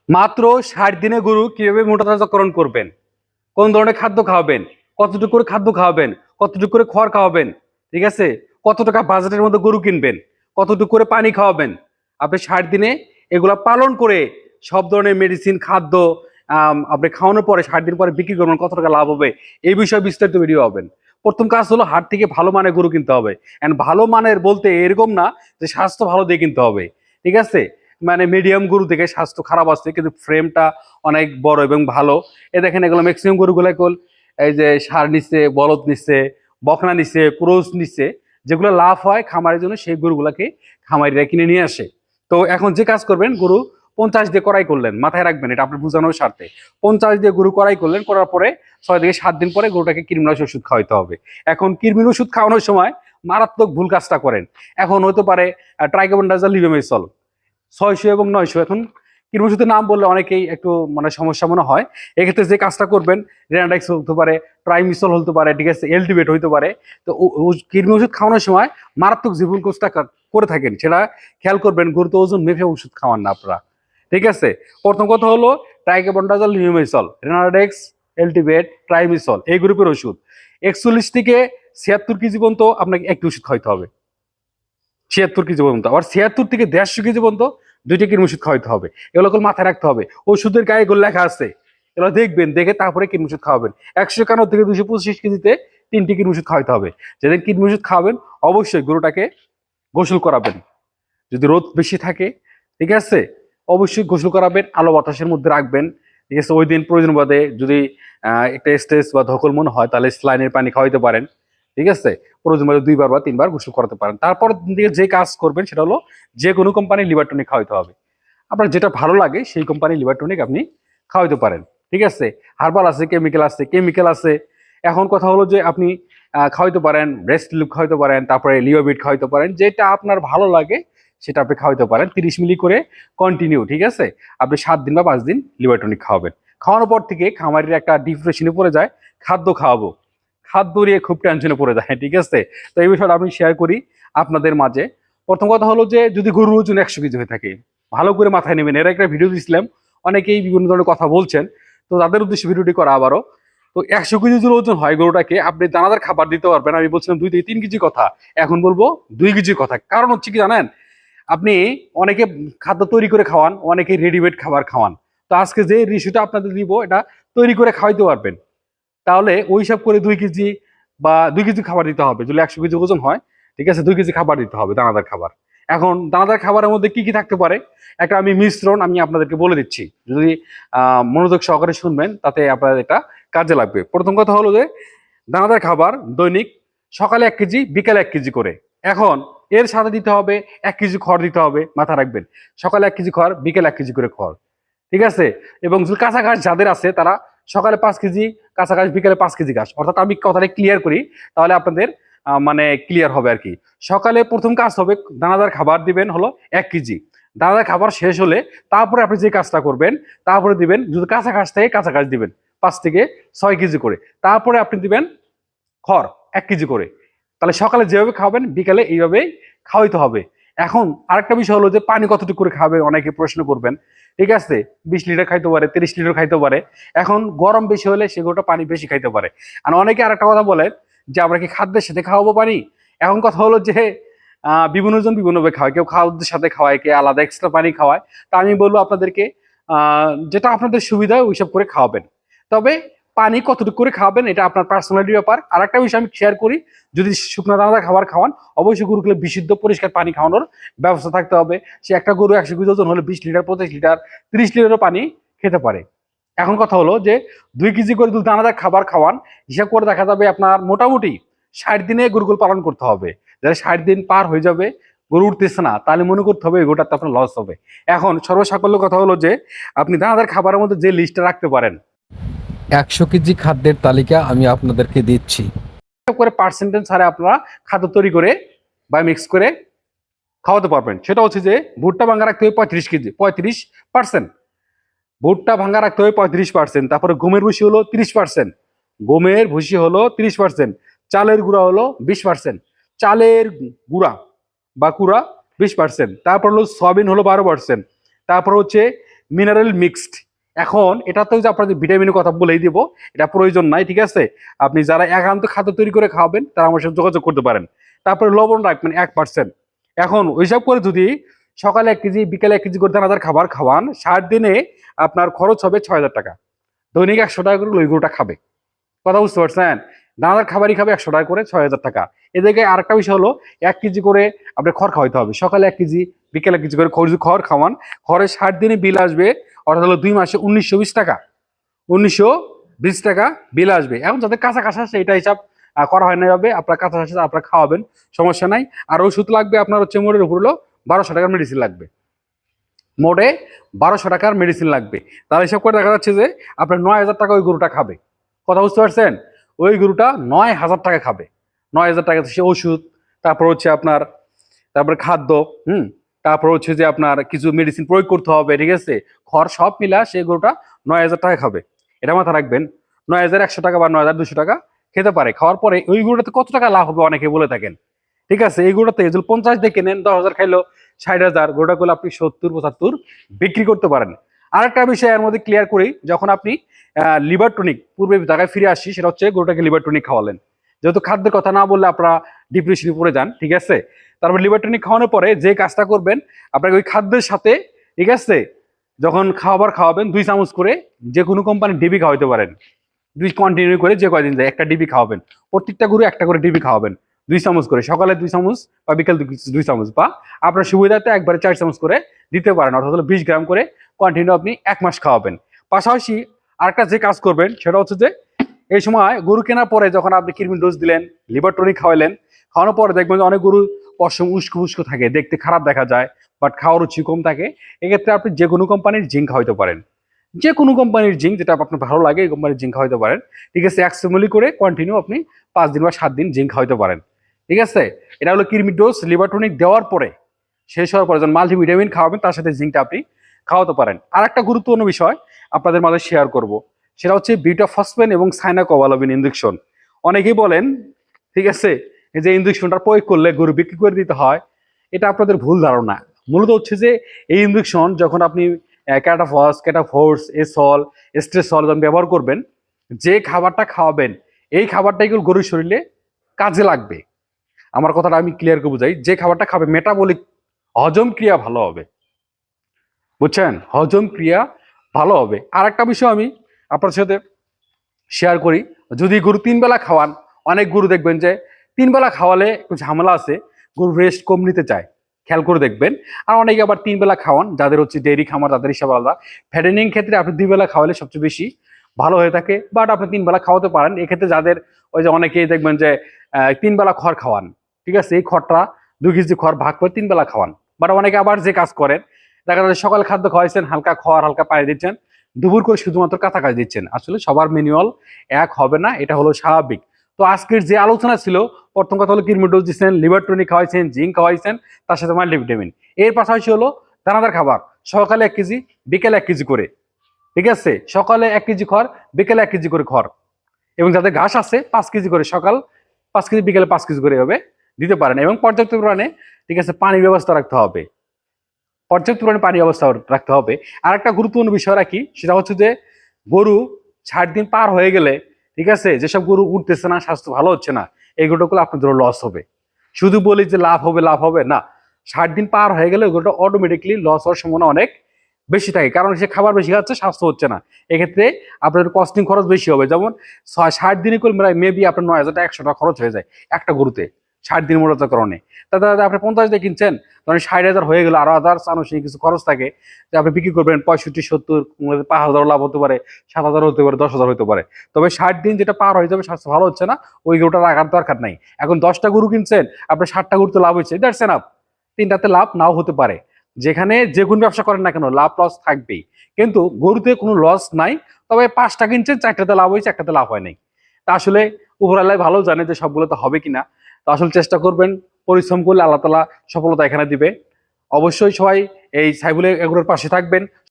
মাত্র 60 দিনে গরু কিভাবে মোটা তাজাকরণ করবেন, কোন ধরনের খাদ্য খাওয়াবেন, কতটুকু করে খাদ্য খাওয়াবেন, কতটুকু করে খড় খাওয়াবেন, ঠিক আছে, কত টাকা বাজেটের মধ্যে গরু কিনবেন, কতটুকু করে পানি খাওয়াবেন, আপনি 60 দিনে এগুলা পালন করে সব ধরনের মেডিসিন খাদ্য আপনি খাওয়ানোর পরে 60 দিন পরে বিক্রি করবেন, কত টাকা লাভ হবে, এই বিষয়ে বিস্তারিত ভিডিও হবেন। প্রথম কাজ হলো হাট থেকে ভালো মানের গরু কিনতে হবে। এন্ড ভালো মানের বলতে এরকম না যে স্বাস্থ্য ভালো দিয়ে কিনতে হবে, ঠিক আছে, মানে মিডিয়াম গরু থেকে স্বাস্থ্য খারাপ আছে কিন্তু ফ্রেমটা অনেক বড় এবং ভালো। এ দেখেন এগুলো ম্যাক্সিমাম গরুগুলো এই যে সার নিচ্ছে, বলদ নিচ্ছে, বকনা নিচ্ছে, ক্রোস নিচ্ছে, যেগুলো লাভ হয় খামারের জন্য সেই গরুগুলাকে খামারিরা কিনে নিয়ে আসে। তো এখন যে কাজ করবেন, গরু 50 দিয়ে করাই করলেন, মাথায় রাখবেন এটা আপনার বোঝানোর স্বার্থে। 50 দিয়ে গরু করাই করলেন, করার পরে 6 থেকে 7 দিন পরে গরুটাকে কৃমিনাশক ওষুধ খাওয়াইতে হবে। এখন কৃমির ওষুধ খাওয়ানোর সময় মারাত্মক ভুল কাজটা করেন। এখন হতে পারে ট্রাইকোবান্ডাজল, লিভেমিসল 600 এবং 900। এখন কীটনাশকের নাম বললে অনেকেই একটু মানে সমস্যা মনে হয়। এক্ষেত্রে যে কাজটা করবেন, রেনাডেক্স হতে পারে, ট্রাইমিসল হতে পারে, ঠিক আছে, এলটিভেট হতে পারে। তো কৃমি ওষুধ খাওয়ানোর সময় মারাত্মক যে ভুল কোর্সটা করে থাকেন সেটা খেয়াল করবেন, গুরুত্ব ওজন মেপে ওষুধ খাওয়ান না আপনারা, ঠিক আছে। প্রথম কথা হলো ট্রাইকোবান্ডাজল, লিউমিসল, রেনাডেক্স, এলটিভেট, ট্রাইমিসল এই গ্রুপের ওষুধ 41 থেকে 76 কেজি পর্যন্ত আপনাকে একটি ওষুধ খাইতে হবে। 76 কেজি পর্যন্ত, আবার 76 থেকে 150 কেজি পর্যন্ত 2টি কীটনাশক খাওয়াইতে হবে। এগুলো মাথায় রাখতে হবে। ওষুধের গায়ে এগুলো লেখা আছে, এগুলো দেখবেন, দেখে তারপরে কীটনাশক খাওয়াবেন। 151 থেকে 225 কেজিতে 3টি কীটনাশক খাওয়াইতে হবে। যেদিন কীটনাশক খাওয়াবেন অবশ্যই গরুটাকে গোসল করাবেন। যদি রোদ বেশি থাকে, ঠিক আছে, অবশ্যই গোসল করাবেন, আলো বাতাসের মধ্যে রাখবেন, ঠিক আছে। ওই দিন প্রয়োজন বাদে যদি একটা স্ট্রেস বা ধকল মনে হয় তাহলে স্লাইনের পানি খাওয়াইতে পারেন, ঠিক আছে। প্রয়োজন বাদে 2বার বা 3বার গোসল করাতে পারেন। তারপর দিকে যে কাজ করবেন সেটা হলো যে কোনো কোম্পানির লিভার টনিক খাওয়াইতে হবে। আপনার যেটা ভালো লাগে সেই কোম্পানির লিভার টনিক আপনি খাওয়াইতে পারেন, ঠিক আছে। হার্বাল আছে, কেমিক্যাল আছে। এখন কথা হলো যে আপনি খাওয়াইতে পারেন ব্রেস্ট লিপ খাওয়াইতে পারেন, তারপরে লিওবিট খাওয়াইতে পারেন, যেটা আপনার ভালো লাগে সেটা আপনি খাওয়াইতে পারেন 30 মিলি করে কন্টিনিউ, ঠিক আছে। আপনি 7 দিন বা 5 দিন লিভার টনিক খাওয়াবেন। খাওয়ানোর পর থেকে খামারির একটা ডিপ্রেশনে পড়ে যায়, খাদ্য খাওয়াবো, খাদ্য নিয়ে খুব টেনশনে পড়ে যায়, ঠিক আছে। তো এই বিষয়টা আমি শেয়ার করি আপনাদের মাঝে। প্রথম কথা হলো যে যদি গরুর ওজন 100 কেজি হয়ে থাকে, ভালো করে মাথায় নেবেন, এর একটা ভিডিও দিয়েছিলাম, অনেকেই বিভিন্ন ধরনের কথা বলছেন, তো তাদের উদ্দেশ্যে ভিডিওটি করা আবারও। তো 100 কেজি যদি ওজন হয় গরুটাকে আপনি দানাদার খাবার দিতে পারবেন। আমি বলছিলাম 2 থেকে 3 কেজি কথা, এখন বলবো 2 কেজির কথা। কারণ হচ্ছে কি জানেন, আপনি অনেকে খাদ্য তৈরি করে খাওয়ান, অনেকে রেডিমেড খাবার খাওয়ান। তো আজকে যে রিসিউটা আপনাদের দিব এটা তৈরি করে খাওয়াইতে পারবেন, তাহলে ওই হিসাব করে 2 কেজি বা 2 কেজি খাবার দিতে হবে যদি 100 কেজি ওজন হয়, ঠিক আছে। 2 কেজি খাবার দিতে হবে, দানাদার খাবার। এখন দানাদার খাবারের মধ্যে কি কি থাকতে পারে, একটা আমি মিশ্রণ আমি আপনাদেরকে বলে দিচ্ছি, যদি মনোযোগ সহকারে শুনবেন তাতে আপনার এটা কাজে লাগবে। প্রথম কথা হলো যে দানাদার খাবার দৈনিক সকালে 1 কেজি, বিকালে 1 কেজি করে। এখন এর সাথে দিতে হবে 1 কেজি খড় দিতে হবে, মাথা রাখবেন, সকালে 1 কেজি খড়, বিকেলে 1 কেজি করে খড়, ঠিক আছে। এবং যদি কাঁচা ঘাস যাদের আছে তারা সকালে 5 কেজি কাঁচা ঘাস, বিকালে 5 কেজি ঘাস, অর্থাৎ আমি কথাটা ক্লিয়ার করি তাহলে আপনাদের মানে ক্লিয়ার হবে আর কি। সকালে প্রথম কাজ হবে দানাদার খাবার দিবেন হলো 1 কেজি। দানাদার খাবার শেষ হলে তারপরে আপনি যে কাজটা করবেন, তারপরে দিবেন যদি কাঁচা ঘাস থাকে কাঁচা ঘাস দিবেন 5 থেকে 6 কেজি করে। তারপরে আপনি দিবেন খড় 1 কেজি করে। তাহলে সকালে যেভাবে খাওয়াবেন বিকালে এইভাবেই খাওয়াইতে হবে। এখন আরেকটা বিষয় হলো যে পানি কতটুকু করে খাবে, অনেকে প্রশ্ন করবেন, ঠিক আছে। 20 লিটার খাইতে পারে, 30 লিটার খাইতে পারে। এখন গরম বেশি হলে সেগুলোটা পানি বেশি খাইতে পারে। আর অনেকে আরেকটা কথা বলে যে আমরা কি খাদ্যের সাথে খাওয়াবো পানি। এখন কথা হলো যে বিভিন্ন জন বিভিন্নভাবে খাওয়ায়, কেউ খাদ্যের সাথে খাওয়ায়, কে আলাদা এক্সট্রা পানি খাওয়ায়। তা আমি বলবো আপনাদেরকে যেটা আপনাদের সুবিধা হয় ওইসব করে খাওয়াবেন। তবে পানি কতটুকু করে খাওয়াবেন এটা আপনার পার্সোনালিটির ব্যাপার। আর একটা বিষয় আমি শেয়ার করি, যদি শুকনো দানাদার খাবার খাওয়ান অবশ্যই গরুগুলো বিশুদ্ধ পরিষ্কার পানি খাওয়ানোর ব্যবস্থা থাকতে হবে। সে একটা গরু 100 কেজি ওজন হলে 20 লিটার, 25 লিটার, 30 লিটারও পানি খেতে পারে। এখন কথা হলো যে 2 কেজি করে যদি দানাদার খাবার খাওয়ান, হিসাব করে দেখা যাবে আপনার মোটামুটি 60 দিনে গরুগুলো পালন করতে হবে। যারা 60 দিন পার হয়ে যাবে গরু উঠতেছে না, তাহলে মনে করতে হবে এগোটাতে আপনার লস হবে। এখন সর্বসাকল্য কথা হলো যে আপনি দানাদার খাবারের মধ্যে যে লিস্টটা রাখতে পারেন, 100 কেজি খাদ্যের তালিকা আমি আপনাদেরকে দিচ্ছি। করে পার্সেন্টেজ ছাড়া আপনারা খাদ্য তৈরি করে বা মিক্স করে খাওয়াতে পারবেন। সেটা হচ্ছে যে ভুট্টা ভাঙা রাখতে হবে 35 কেজি, 35%। ভুট্টা ভাঙা রাখতে হবে 35%। তারপরে গমের ভুসি হলো 30%, গমের ভুসি হলো 30%। চালের গুঁড়া হলো 20%, চালের গুঁড়া বা কুড়া 20%। তারপর হলো সয়াবিন হলো 12%। তারপর হচ্ছে মিনারেল মিক্সড। এখন এটাতেও যে আপনাদের ভিটামিনের কথা বলেই দিব, এটা প্রয়োজন নাই, ঠিক আছে। আপনি যারা একান্ত খাদ্য তৈরি করে খাওয়াবেন তারা আমার সাথে যোগাযোগ করতে পারেন। তারপরে লবণ রাখবেন 1%। এখন ওইসব করে যদি সকালে 1 কেজি বিকালে 1 কেজি করে দানাদার খাবার খাওয়ান, 60 দিনে আপনার খরচ হবে 6,000 টাকা। দৈনিক 100 টাকা করে ওই গরুটা খাবে। কথা বুঝতে পারছেন? দানাদার খাবারই খাবে 100 টাকা করে, 6,000 টাকা। এদিকে আরেকটা বিষয় হলো 1 কেজি করে আপনার খড় খাওয়াইতে হবে। সকালে 1 কেজি বিকেলে 1 কেজি করে খড়, যদি খড় খাওয়ান, খড়ে 60 দিনে বিল আসবে, অর্থাৎ হলো 2 মাসে 1920 টাকা। 1920 টাকা বিল আসবে। এখন যাদের কাঁচা কাঁচা আছে এটা হিসাব করা হয় না, যাবে আপনার কাঁচা কাঁচা আপনারা খাওয়াবেন, সমস্যা নাই। আর ওষুধ লাগবে আপনার হচ্ছে মোড়ের উপর হলো 1200 টাকার মেডিসিন লাগবে। মোটে 1200 টাকার মেডিসিন লাগবে। তাহলে হিসাব করে দেখা যাচ্ছে যে আপনার 9,000 টাকা ওই গরুটা খাবে। কথা বুঝতে পারছেন? ওই গরুটা 9,000 টাকা খাবে। 9,000 টাকা সে ওষুধ, তারপর হচ্ছে আপনার, তারপরে খাদ্য, তারপর হচ্ছে যে আপনার কিছু মেডিসিন প্রয়োগ করতে হবে, ঠিক আছে। খড় সব মিলা সেই গরুটা 9,000 টাকা খাবে। এটা মাথা রাখবেন। 9,100 টাকা বা 9,200 টাকা খেতে পারে। খাওয়ার পরে ওই গরুটাতে কত টাকা লাভ হবে অনেকে বলে থাকেন, ঠিক আছে। এই গরুটাতে যদি 50 দিয়ে কেনেন, 10,000 খাইলো 60,000, গরুটা করলে আপনি 70-75 বিক্রি করতে পারেন। আরেকটা বিষয় এর মধ্যে ক্লিয়ার করি, যখন আপনি লিভার টনিক, পূর্বে জায়গায় ফিরে আসি, সেটা হচ্ছে গরুটাকে লিভার টনিক খাওয়ালেন। যেহেতু খাদ্যের কথা না বললে আপনারা ডিপ্রেশনে পড়ে যান, ঠিক আছে। তারপর লিভার টনিক খাওয়ানোর পরে যে কাজটা করবেন, আপনাকে ওই খাদ্যের সাথে, ঠিক আছে, যখন খাবার খাওয়াবেন 2 চামচ করে যে কোনো কোম্পানির ডিবি খাওয়াইতে পারেন। 2 কন্টিনিউ করে যে কয়দিন যায় একটা ডিবি খাওয়াবেন। প্রত্যেকটা গরু একটা করে ডিবি খাওয়াবেন 2 চামচ করে, সকালে 2 চামচ বা বিকাল 2 চামচ, বা আপনার সুবিধাতে একবারে 4 চামচ করে দিতে পারেন, অর্থাৎ 20 গ্রাম করে কন্টিনিউ আপনি 1 মাস খাওয়াবেন। পাশাপাশি আরেকটা যে কাজ করবেন সেটা হচ্ছে যে এই সময় গরু কেনার পরে যখন আপনি কৃমির ডোজ দিলেন, লিভার টনিক খাওয়াইলেন, খাওয়ানোর পরে দেখবেন যে অনেক গরু পশম উস্কো উস্কো থাকে, দেখতে খারাপ দেখা যায়, বাট খাওয়ার রুচি কম থাকে। এক্ষেত্রে আপনি যে কোনো কোম্পানির জিঙ্ক খাওয়াইতে পারেন। যে কোনো কোম্পানির জিঙ্ক যেটা আপনার ভালো লাগে এই কোম্পানির জিঙ্ক খাওয়াইতে পারেন, ঠিক আছে। 1 সেমলি করে কন্টিনিউ আপনি 5 দিন বা 7 দিন জিঙ্ক খাওয়াইতে পারেন, ঠিক আছে। এটা হলো কৃমির ডোজ লিভার টনিক দেওয়ার পরে, শেষ হওয়ার পরে যখন মাল্টিভিটামিন খাওয়াবেন তার সাথে জিঙ্কটা আপনি খাওয়াতে পারেন। আর একটা গুরুত্বপূর্ণ বিষয় আপনাদের মাঝে শেয়ার করব, সেটা হচ্ছে বিউটাফসফেন এবং সাইনাকোবালামিন ইনজেকশন। অনেকেই বলেন, ঠিক আছে, যে ইনজেকশনটা প্রয়োগ করলে গরু বিক্রি করে দিতে হয়। এটা আপনাদের ভুল ধারণা। মূলত হচ্ছে যে এই ইনজেকশন যখন আপনি ক্যাটাফস, ক্যাটাফোর্স, এসল, এস্ট্রেসল যখন ব্যবহার করবেন, যে খাবারটা খাওয়াবেন এই খাবারটাই গরুর শরীরে কাজে লাগবে। আমার কথাটা আমি ক্লিয়ার করে বুঝাই, যে খাবারটা খাবে মেটাবলিক, হজম ক্রিয়া ভালো হবে, বুঝছেন, হজম ক্রিয়া ভালো হবে। আর একটা বিষয় আমি আপনার সাথে শেয়ার করি, যদি গরু 3 বেলা খাওয়ান, অনেক গরু দেখবেন যে 3 বেলা খাওয়ালে একটু ঝামেলা আছে, গরু রেস্ট কম নিতে চায়, খেয়াল করে দেখবেন। আর অনেকে আবার 3 বেলা খাওয়ান, যাদের হচ্ছে ডেইরি খামার তাদের হিসাব আলাদা। ফ্যাটেনিং ক্ষেত্রে আপনি 2 বেলা খাওয়ালে সবচেয়ে বেশি ভালো হয়ে থাকে, বাট আপনি 3 বেলা খাওয়াতে পারেন। এক্ষেত্রে যাদের ওই যে অনেকেই দেখবেন যে 3 বেলা খড় খাওয়ান, ঠিক আছে, এই খড়টা 2 কেজি খড় ভাগ করে 3 বেলা খাওয়ান। বাট অনেকে আবার যে কাজ করেন, দেখা যাচ্ছে সকাল খাদ্য খাওয়াইছেন, হালকা খড় হালকা পানি দিচ্ছেন, দুপুর করে শুধুমাত্র কাঁচা কাজ দিচ্ছেন। আসলে সবার ম্যানুয়াল এক হবে না, এটা হলো স্বাভাবিক। তো আজকের যে আলোচনা ছিল, প্রথম কথা হলো কৃমি ডোজ দিচ্ছেন, লিভার টনিক খাওয়াইছেন, জিঙ্ক খাওয়াইছেন, তার সাথে মাল্টিভিটামিন। এর পাশাপাশি হলো দানাদার খাবার, সকালে 1 কেজি বিকেলে 1 কেজি করে, ঠিক আছে। সকালে 1 কেজি খড়, বিকেলে 1 কেজি করে খড়, এবং যাদের ঘাস আছে 5 কেজি করে, সকাল 5 কেজি বিকেলে 5 কেজি করে এভাবে দিতে পারেন। এবং পর্যাপ্ত পরিমাণে, ঠিক আছে, পানির ব্যবস্থা রাখতে হবে, পর্যাপ্ত পরিমাণে পানি ব্যবস্থা রাখতে হবে। আর একটা গুরুত্বপূর্ণ বিষয় রাখি, সেটা হচ্ছে যে গরু 60 দিন পার হয়ে গেলে, ঠিক আছে, যেসব গরু উঠতেছে না, স্বাস্থ্য ভালো হচ্ছে না, এই গরুগুলো আপনাদের লস হবে। শুধু বলি যে লাভ হবে লাভ হবে না, 60 দিন পার হয়ে গেলে ওই গরুটা অটোমেটিকলি লস হওয়ার সম্ভাবনা অনেক বেশি থাকে, কারণ সে খাবার বেশি খাচ্ছে, স্বাস্থ্য হচ্ছে না। এক্ষেত্রে আপনার কস্টিং খরচ বেশি হবে। যেমন 60 দিনে করলে মেবি আপনার 9,000 টাকা 100 টাকা খরচ হয়ে যায় একটা গরুতে 60 দিন মোটার কারণে। তাতে আপনি 50 দিয়ে কিনছেন, ধরেন 60,000 হয়ে গেল, আরো আদার্স আনুষঙ্গিক কিছু খরচ থাকে, যে আপনি বিক্রি করবেন 65-70, 5,000 লাভ হতে পারে, 7,000 হতে পারে, 10,000 হতে পারে। তবে 60 দিন যেটা পার হয়ে যাবে, স্বাস্থ্য ভালো হচ্ছে না, ওই গরুটা রাখার দরকার নাই। এখন 10টা গরু কিনছেন, আপনার 60টা গরুতে লাভ হয়েছে, দ্যাটস এনাফ। 3টাতে লাভ নাও হতে পারে। যেখানে যে কোনো ব্যবসা করেন না কেন, লাভ লস থাকবেই, কিন্তু গরুতে কোনো লস নাই। তবে 5টা কিনছেন, 4টাতে লাভ হয়েছে, 1টাতে লাভ হয় নাই। তা আসলে উপরালাই ভালো জানে যে সবগুলো তো হবে কিনা। তো আসলে চেষ্টা করবেন, পরিশ্রম করলে আল্লাহ তাআলা সফলতা এখানে দিবে। অবশ্যই সবাই এই সাইবুল এগুলোর পাশে থাকবেন।